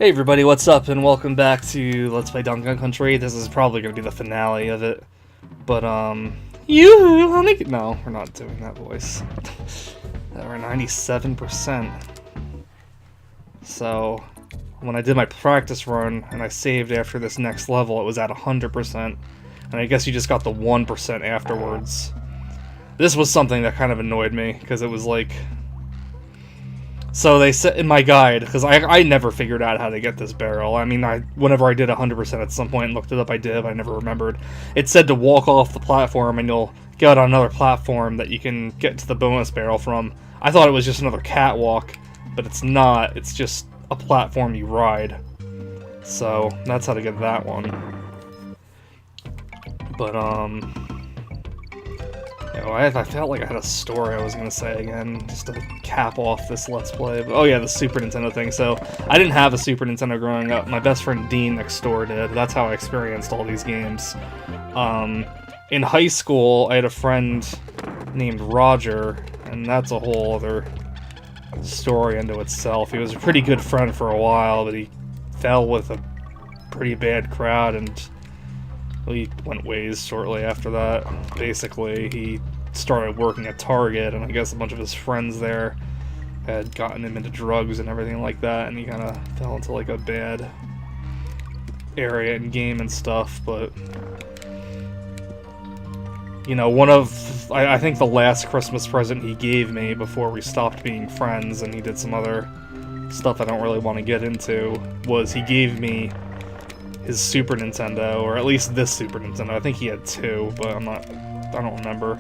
Hey everybody, what's up, and welcome back to Let's Play Donkey Kong Country. This is probably going to be the finale of it, but, no, we're not doing that voice. We're at 97%. So, when I did my practice run, and I saved after this next level, it was at 100%, and I guess you just got the 1% afterwards. This was something that kind of annoyed me, because it was like... So they said in my guide, because I never figured out how to get this barrel. I mean, whenever I did 100% at some point and looked it up, I did, but I never remembered. It said to walk off the platform and you'll get on another platform that you can get to the bonus barrel from. I thought it was just another catwalk, but it's not. It's just a platform you ride. So that's how to get that one. But, you know, I felt like I had a story I was going to say again, just to cap off this Let's Play. But, oh yeah, the Super Nintendo thing. So, I didn't have a Super Nintendo growing up. My best friend Dean next door did. That's how I experienced all these games. In high school, I had a friend named Roger, and that's a whole other story unto itself. He was a pretty good friend for a while, but he fell with a pretty bad crowd, and we went ways shortly after that. Basically, he started working at Target, and I guess a bunch of his friends there had gotten him into drugs and everything like that, and he kind of fell into like a bad area in game and stuff. But you know, I think the last Christmas present he gave me before we stopped being friends, and he did some other stuff I don't really want to get into, was he gave me his Super Nintendo, or at least this Super Nintendo. I think he had two, but I don't remember.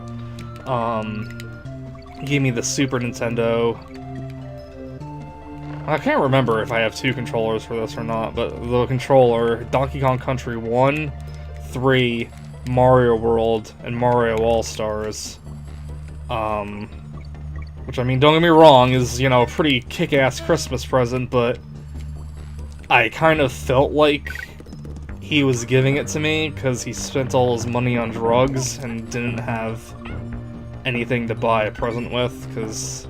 He gave me the Super Nintendo. I can't remember if I have two controllers for this or not, but the controller, Donkey Kong Country 1, 3, Mario World, and Mario All-Stars. Which, I mean, don't get me wrong, is, you know, a pretty kick-ass Christmas present, but I kind of felt like he was giving it to me because he spent all his money on drugs and didn't have anything to buy a present with, because,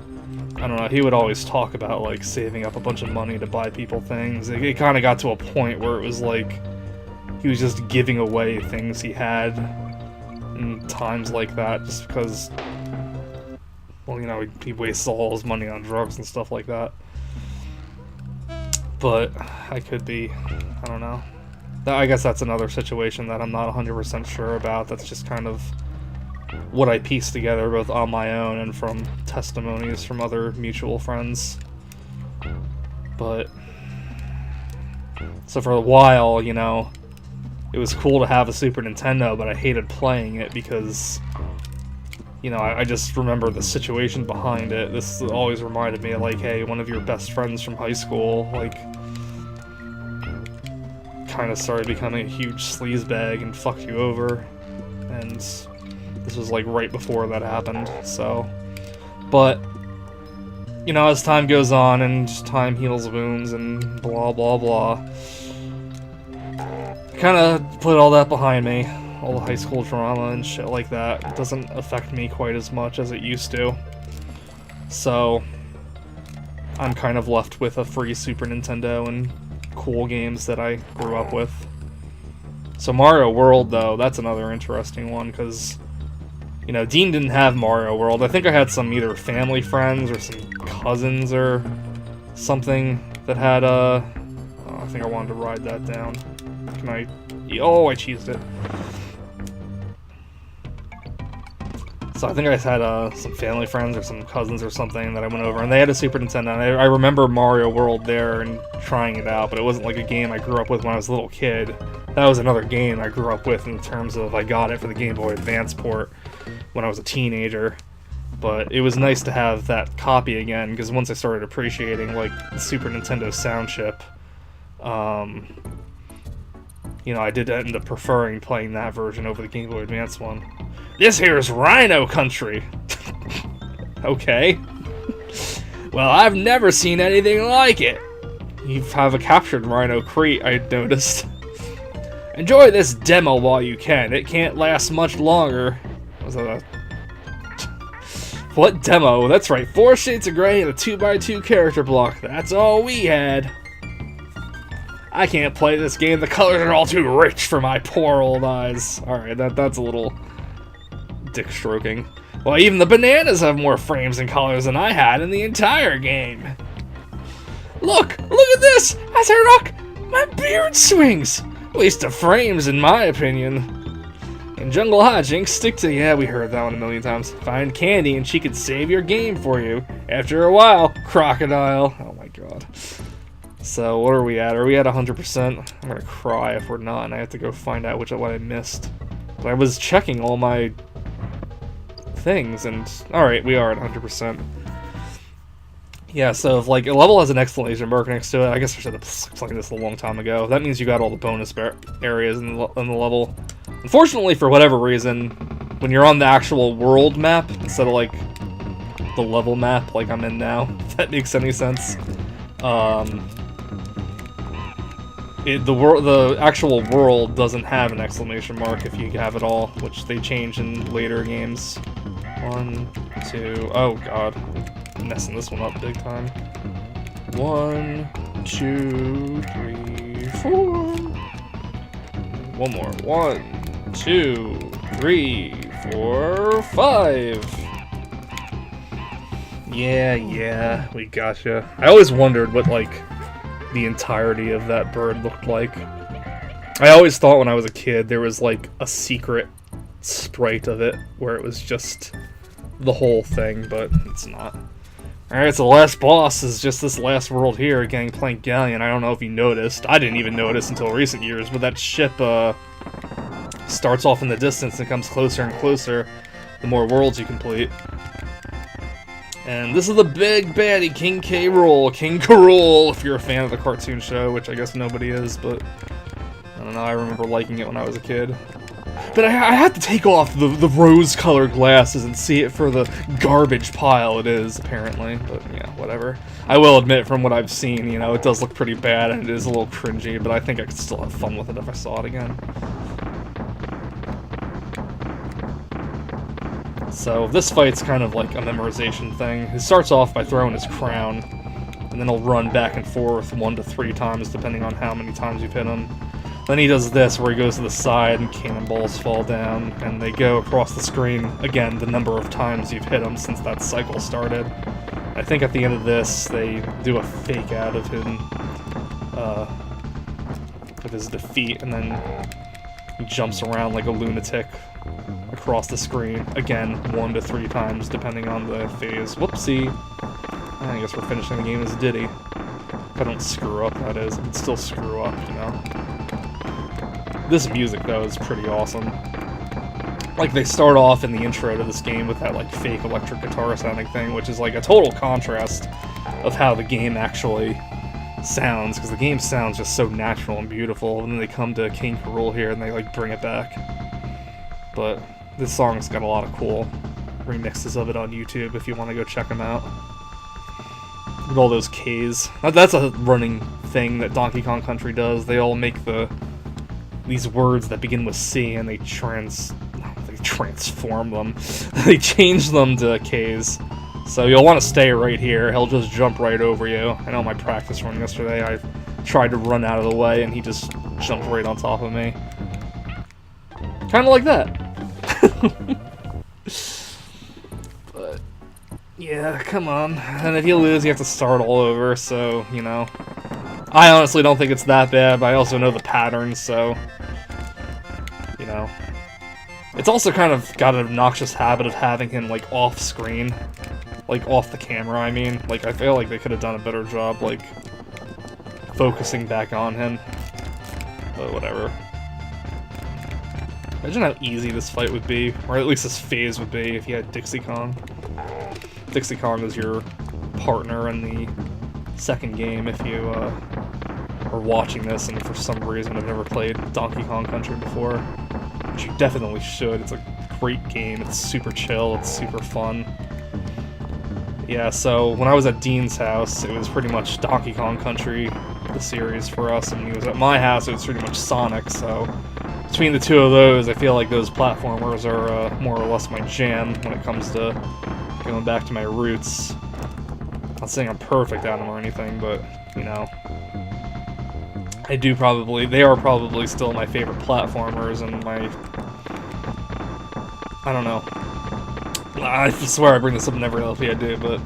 I don't know, he would always talk about, like, saving up a bunch of money to buy people things. It kind of got to a point where it was like he was just giving away things he had in times like that just because, well, you know, he wastes all his money on drugs and stuff like that. But I could be, I don't know. I guess that's another situation that I'm not 100% sure about. That's just kind of what I pieced together both on my own and from testimonies from other mutual friends. But, so for a while, you know, it was cool to have a Super Nintendo, but I hated playing it because, you know, I just remember the situation behind it. This always reminded me of, like, hey, one of your best friends from high school, like, kind of started becoming a huge sleazebag and fucked you over, and this was like right before that happened. So, but you know, as time goes on and time heals wounds and blah blah blah, I kind of put all that behind me, all the high school drama and shit like that. It doesn't affect me quite as much as it used to, so I'm kind of left with a free Super Nintendo and cool games that I grew up with. So Mario World, though, that's another interesting one, because, you know, Dean didn't have Mario World. I think I had some either family friends or some cousins or something that had, oh, I think I wanted to ride that down. Can I... Oh, I cheesed it. So I think I had some family friends or some cousins or something that I went over, and they had a Super Nintendo, and I remember Mario World there and trying it out, but it wasn't like a game I grew up with when I was a little kid. That was another game I grew up with in terms of I got it for the Game Boy Advance port when I was a teenager. But it was nice to have that copy again, because once I started appreciating, like, the Super Nintendo sound chip, you know, I did end up preferring playing that version over the Game Boy Advance one. This here's Rhino Country! Okay. Well, I've never seen anything like it! You have a captured Rhino crate, I noticed. Enjoy this demo while you can. It can't last much longer. Was that a... What demo? That's right, 4 shades of gray and a 2x2 character block. That's all we had. I can't play this game. The colors are all too rich for my poor old eyes. Alright, that's a little dick stroking. Well, even the bananas have more frames and colors than I had in the entire game. Look at this! As I rock, my beard swings! Waste of frames, in my opinion. In Jungle Hijinks, stick to... Yeah, we heard that one a million times. Find Candy and she could save your game for you. After a while, Crocodile. Oh my god. So, what are we at? Are we at 100%? I'm gonna cry if we're not, and I have to go find out what I missed. But I was checking all my things, and... Alright, we are at 100%. Yeah, so if, like, a level has an exclamation mark next to it, I guess I should have explained this a long time ago. That means you got all the bonus areas in the level. Unfortunately, for whatever reason, when you're on the actual world map, instead of, like, the level map like I'm in now, if that makes any sense, the actual world doesn't have an exclamation mark if you have it all, which they change in later games. 1, 2, oh god. Messing this one up big time. 1, 2, 3, 4. One more. 1, 2, 3, 4, 5. Yeah, we gotcha. I always wondered what, like, the entirety of that bird looked like. I always thought when I was a kid there was, like, a secret sprite of it, where it was just the whole thing, but it's not. Alright, so the last boss is just this last world here, Gangplank Galleon. I don't know if you noticed. I didn't even notice until recent years, but that ship, starts off in the distance and comes closer and closer the more worlds you complete. And this is the big baddie, King K. Rool. King K. Rool, if you're a fan of the cartoon show, which I guess nobody is, but I don't know, I remember liking it when I was a kid. But I had to take off the rose-colored glasses and see it for the garbage pile it is, apparently. But, yeah, whatever. I will admit, from what I've seen, you know, it does look pretty bad, and it is a little cringy, but I think I could still have fun with it if I saw it again. So, this fight's kind of like a memorization thing. He starts off by throwing his crown, and then he'll run back and forth 1 to 3 times, depending on how many times you've hit him. Then he does this, where he goes to the side and cannonballs fall down, and they go across the screen, again, the number of times you've hit him since that cycle started. I think at the end of this, they do a fake out of him, with his defeat, and then he jumps around like a lunatic across the screen, again, 1 to 3 times, depending on the phase. Whoopsie! I guess we're finishing the game as Diddy. If I don't screw up, that is. I can still screw up, you know? This music, though, is pretty awesome. Like, they start off in the intro to this game with that, like, fake electric guitar sounding thing, which is, like, a total contrast of how the game actually sounds, because the game sounds just so natural and beautiful, and then they come to King K. Rool here and they, like, bring it back. But this song's got a lot of cool remixes of it on YouTube if you want to go check them out. With all those Ks. That's a running thing that Donkey Kong Country does. They all make these words that begin with C, and they transform them. They change them to Ks. So you'll want to stay right here. He'll just jump right over you. I know my practice run yesterday, I tried to run out of the way, and he just jumped right on top of me. Kind of like that. But, yeah, come on. And if you lose, you have to start all over, so, you know. I honestly don't think it's that bad, but I also know the patterns, so, you know. It's also kind of got an obnoxious habit of having him, like, off-screen. Like, off the camera, I mean. Like, I feel like they could have done a better job, like, focusing back on him. But whatever. Imagine how easy this fight would be, or at least this phase would be, if you had Dixie Kong. Dixie Kong is your partner in the second game if you are watching this and for some reason have never played Donkey Kong Country before. Which you definitely should. It's a great game, it's super chill, it's super fun. Yeah, so when I was at Dean's house, it was pretty much Donkey Kong Country, the series for us, and when he was at my house, it was pretty much Sonic, so between the two of those, I feel like those platformers are more or less my jam when it comes to going back to my roots. Not saying I'm perfect at them or anything, but, you know. They are probably still my favorite platformers, and I don't know. I swear I bring this up in every LP I do, but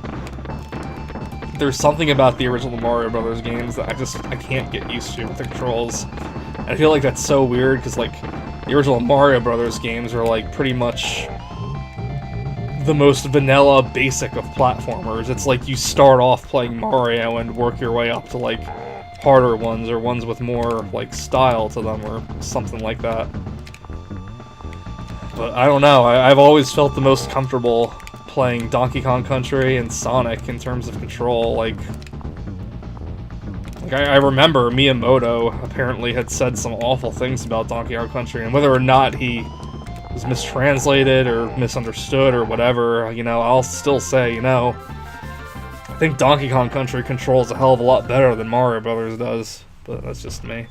there's something about the original Mario Brothers games that I can't get used to with the controls. And I feel like that's so weird, because, like, the original Mario Brothers games are, like, pretty much the most vanilla, basic of platformers. It's like you start off playing Mario and work your way up to, like, harder ones, or ones with more, like, style to them, or something like that. But I don't know, I've always felt the most comfortable playing Donkey Kong Country and Sonic in terms of control. Like I remember Miyamoto apparently had said some awful things about Donkey Kong Country, and whether or not he was mistranslated or misunderstood or whatever, you know, I'll still say, you know, I think Donkey Kong Country controls a hell of a lot better than Mario Brothers does, but that's just me.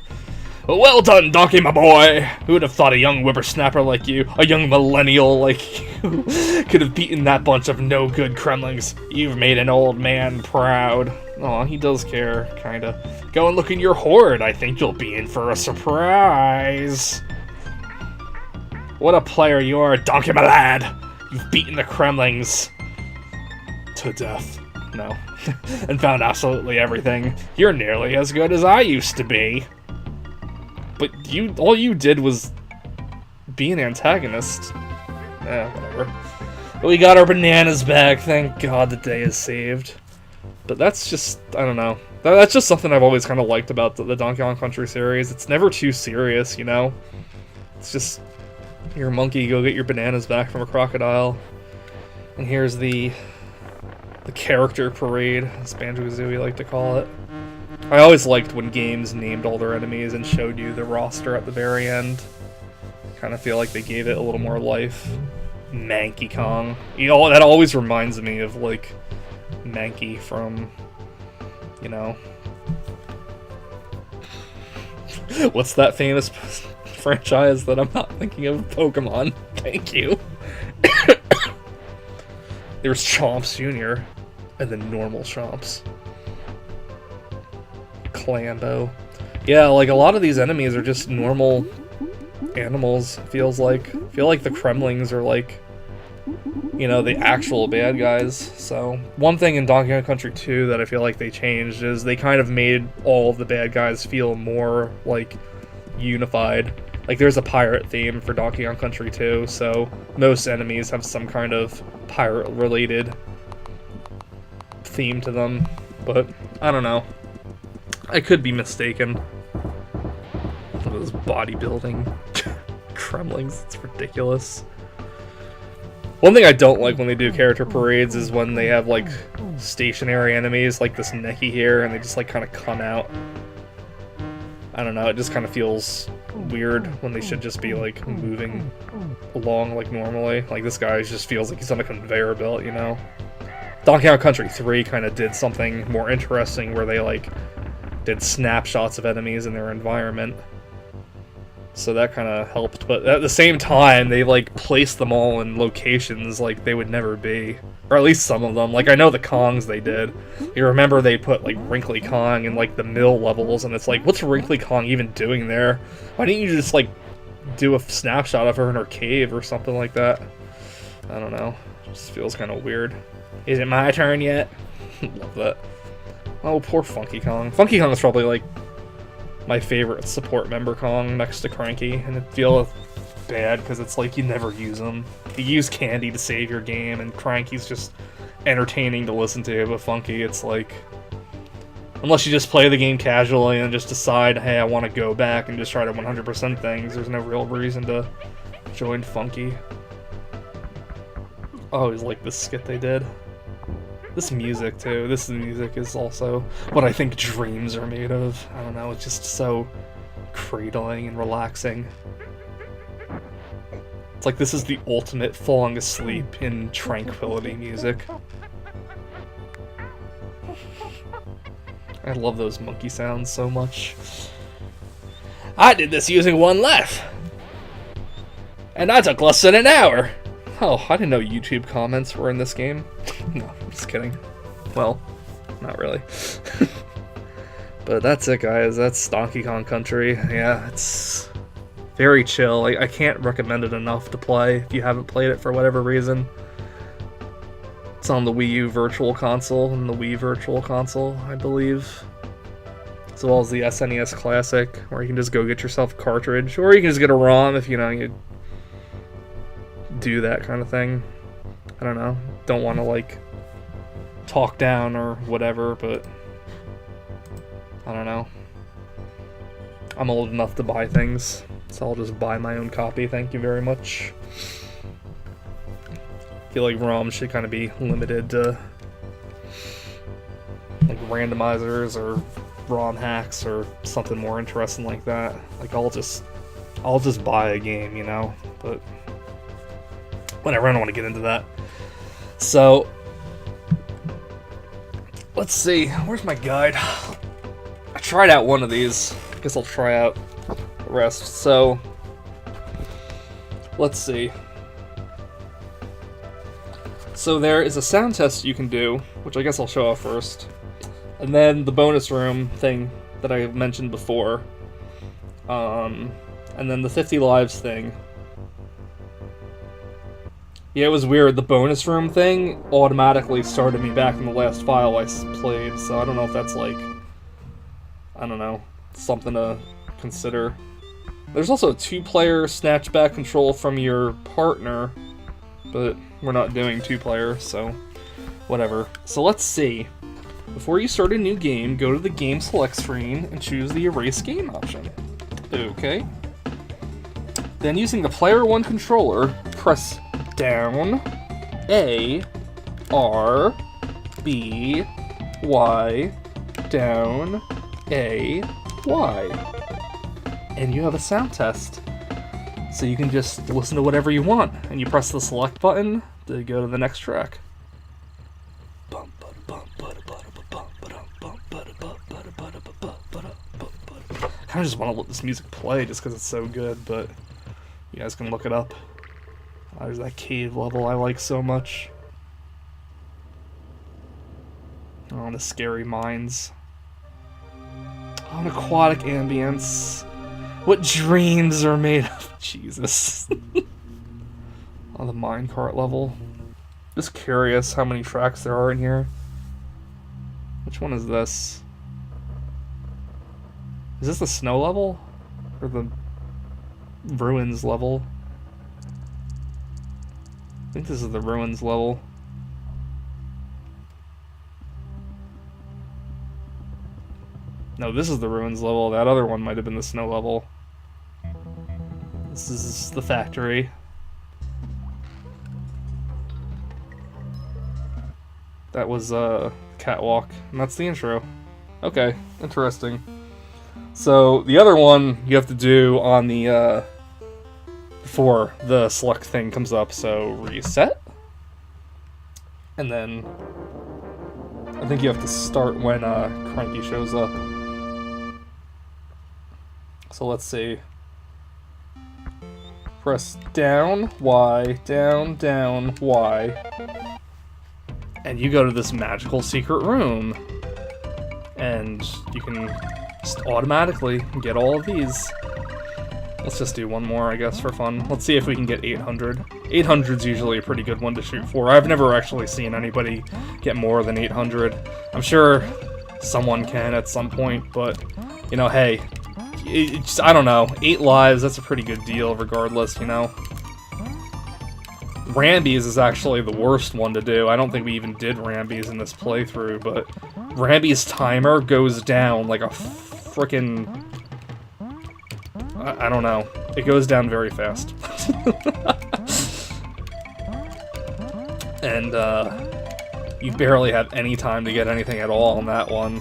Well done, Donkey, my boy! Who would have thought a young whippersnapper like you, a young millennial like you, could have beaten that bunch of no-good Kremlings? You've made an old man proud. Aw, he does care, kinda. Go and look in your hoard. I think you'll be in for a surprise. What a player you are, Donkey, my lad! You've beaten the Kremlings to death. No. And found absolutely everything. You're nearly as good as I used to be. But all you did was be an antagonist. Whatever. But we got our bananas back, thank God the day is saved. But that's just, I don't know. That's just something I've always kind of liked about the Donkey Kong Country series. It's never too serious, you know? It's just, you're a monkey, go get your bananas back from a crocodile. And here's the character parade, as Banjo-Kazooie like to call it. I always liked when games named all their enemies and showed you the roster at the very end. Kind of feel like they gave it a little more life. Manky Kong. You know, that always reminds me of, like, Mankey from, you know... What's that famous franchise that I'm not thinking of? Pokemon. Thank you. There's Chomps Jr. and then normal Chomps. Clambo. Yeah, like a lot of these enemies are just normal animals, feels like. I feel like the Kremlings are like, you know, the actual bad guys. So, one thing in Donkey Kong Country 2 that I feel like they changed is they kind of made all of the bad guys feel more, like, unified. Like, there's a pirate theme for Donkey Kong Country 2, so most enemies have some kind of pirate-related theme to them. But, I don't know. I could be mistaken. Those bodybuilding Kremlings, it's ridiculous. One thing I don't like when they do character parades is when they have, like, stationary enemies, like this Neki here, and they just, like, kind of come out. I don't know, it just kind of feels weird when they should just be, like, moving along, like, normally. Like, this guy just feels like he's on a conveyor belt, you know? Donkey Kong Country 3 kind of did something more interesting where they, like, did snapshots of enemies in their environment. So that kind of helped, but at the same time, they, like, placed them all in locations like they would never be. Or at least some of them. Like, I know the Kongs they did. You remember they put, like, Wrinkly Kong in, like, the mill levels, and it's like, what's Wrinkly Kong even doing there? Why didn't you just, like, do a snapshot of her in her cave or something like that? I don't know. It just feels kind of weird. Is it my turn yet? Love that. Oh, poor Funky Kong. Funky Kong is probably, like, my favorite support member Kong next to Cranky, and it feels bad because it's like you never use him. You use Candy to save your game, and Cranky's just entertaining to listen to, but Funky, it's like... Unless you just play the game casually and just decide, hey, I want to go back and just try to 100% things, there's no real reason to join Funky. I always like this skit they did. This music, too. This music is also what I think dreams are made of. I don't know, it's just so cradling and relaxing. It's like this is the ultimate falling asleep in tranquility music. I love those monkey sounds so much. I did this using one laugh. And I took less than an hour. Oh, I didn't know YouTube comments were in this game. No, I'm just kidding. Well, not really. But that's it, guys. That's Donkey Kong Country. Yeah, it's very chill. I can't recommend it enough to play if you haven't played it for whatever reason. It's on the Wii U Virtual Console and the Wii Virtual Console, I believe. As well as the SNES Classic, where you can just go get yourself a cartridge, or you can just get a ROM if, you know, you do that kind of thing. I don't know. Don't want to, like, talk down or whatever, but I don't know. I'm old enough to buy things, so I'll just buy my own copy. Thank you very much. I feel like ROMs should kind of be limited to like randomizers or ROM hacks or something more interesting like that. Like I'll just buy a game, you know, but whatever, I don't want to get into that. So let's see, where's my guide? I tried out one of these. I guess I'll try out the rest. So let's see. So there is a sound test you can do, which I guess I'll show off first. And then the bonus room thing that I mentioned before. And then the 50 lives thing. Yeah, it was weird. The bonus room thing automatically started me back in the last file I played, so I don't know if that's like, I don't know, something to consider. There's also a 2-player snatchback control from your partner, but we're not doing 2-player, so whatever. So let's see. Before you start a new game, go to the game select screen and choose the erase game option. Okay. Then using the player 1 controller, press down, A, R, B, Y, down, A, Y. And you have a sound test. So you can just listen to whatever you want, and you press the select button to go to the next track. I kind of just want to let this music play just because it's so good, but you guys can look it up. There's that cave level I like so much. Oh, the scary mines. Oh, an aquatic ambience. What dreams are made of? Jesus. Oh, the minecart level. Just curious how many tracks there are in here. Which one is this? Is this the snow level? Or the ruins level? I think this is the ruins level. No, this is the ruins level. That other one might have been the snow level. This is the factory. That was catwalk, and that's the intro. Okay, interesting. So the other one you have to do on the before the select thing comes up. So reset, and then I think you have to start when Cranky shows up. So let's see. Press down, Y, down, down, Y. And you go to this magical secret room. And you can just automatically get all of these. Let's just do one more, I guess, for fun. Let's see if we can get 800. 800's usually a pretty good one to shoot for. I've never actually seen anybody get more than 800. I'm sure someone can at some point, but, you know, hey, I don't know, 8 lives, that's a pretty good deal regardless, you know? Rambies is actually the worst one to do. I don't think we even did Rambies in this playthrough, but Rambies' timer goes down like a frickin'... I don't know. It goes down very fast. And, you barely have any time to get anything at all on that one.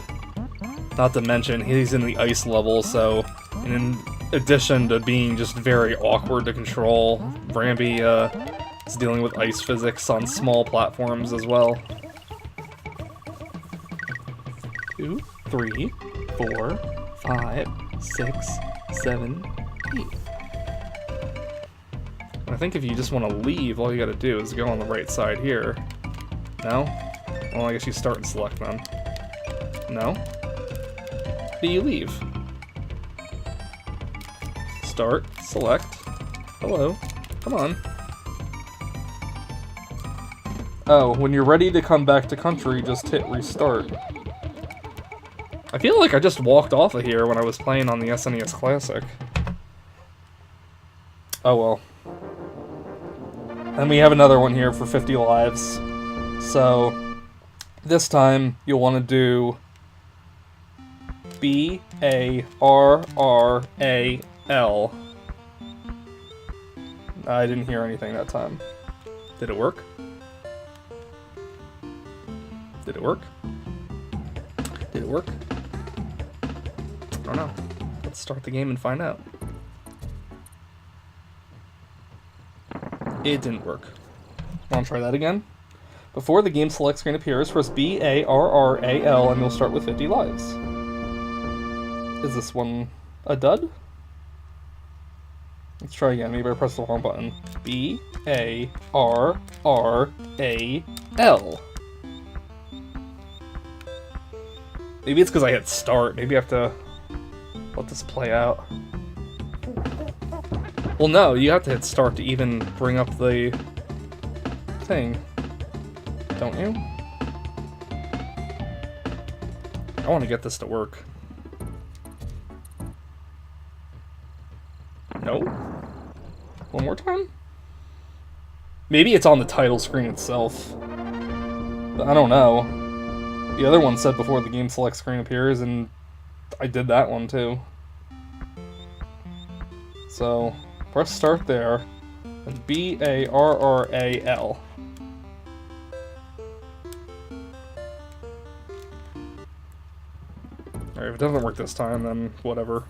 Not to mention, he's in the ice level, so in addition to being just very awkward to control, Rambi is dealing with ice physics on small platforms as well. 2, 3, 4, 5, 6, 7, 8. I think if you just want to leave, all you gotta do is go on the right side here. No? Well, I guess you start and select then. No? B, you leave. Start, select. Hello. Come on. Oh, when you're ready to come back to country, just hit restart. I feel like I just walked off of here when I was playing on the SNES Classic. Oh well. And we have another one here for 50 lives. So, this time you'll want to do B-A-R-R-A-L. I didn't hear anything that time. Did it work? Did it work? Did it work? I don't know. Let's start the game and find out. It didn't work. Want to try that again? Before the game select screen appears, press B-A-R-R-A-L and you'll start with 50 lives. Is this one a dud? Let's try again. Maybe I pressed the wrong button. B-A-R-R-A-L. Maybe it's because I hit start. Maybe I have to let this play out. Well, no, you have to hit start to even bring up the thing. Don't you? I want to get this to work. No? One more time? Maybe it's on the title screen itself. But I don't know. The other one said before the game select screen appears, and I did that one too. So, press start there, and B-A-R-R-A-L. Alright, if it doesn't work this time, then whatever.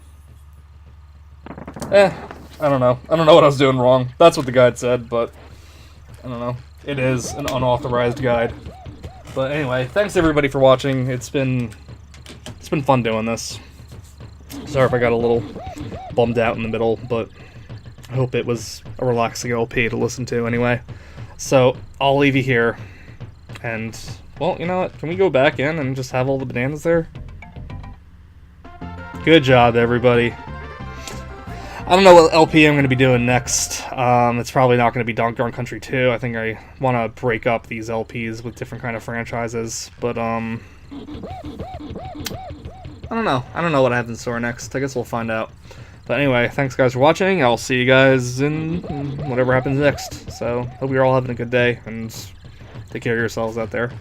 I don't know. I don't know what I was doing wrong. That's what the guide said, but I don't know. It is an unauthorized guide. But anyway, thanks everybody for watching. It's been fun doing this. Sorry if I got a little bummed out in the middle, but I hope it was a relaxing LP to listen to anyway. So, I'll leave you here. And, well, you know what? Can we go back in and just have all the bananas there? Good job, everybody. I don't know what LP I'm going to be doing next. It's probably not going to be Donkey Kong Country 2. I think I want to break up these LPs with different kind of franchises. But, I don't know. I don't know what I have in store next. I guess we'll find out. But anyway, thanks guys for watching. I'll see you guys in whatever happens next. So, hope you're all having a good day, and take care of yourselves out there.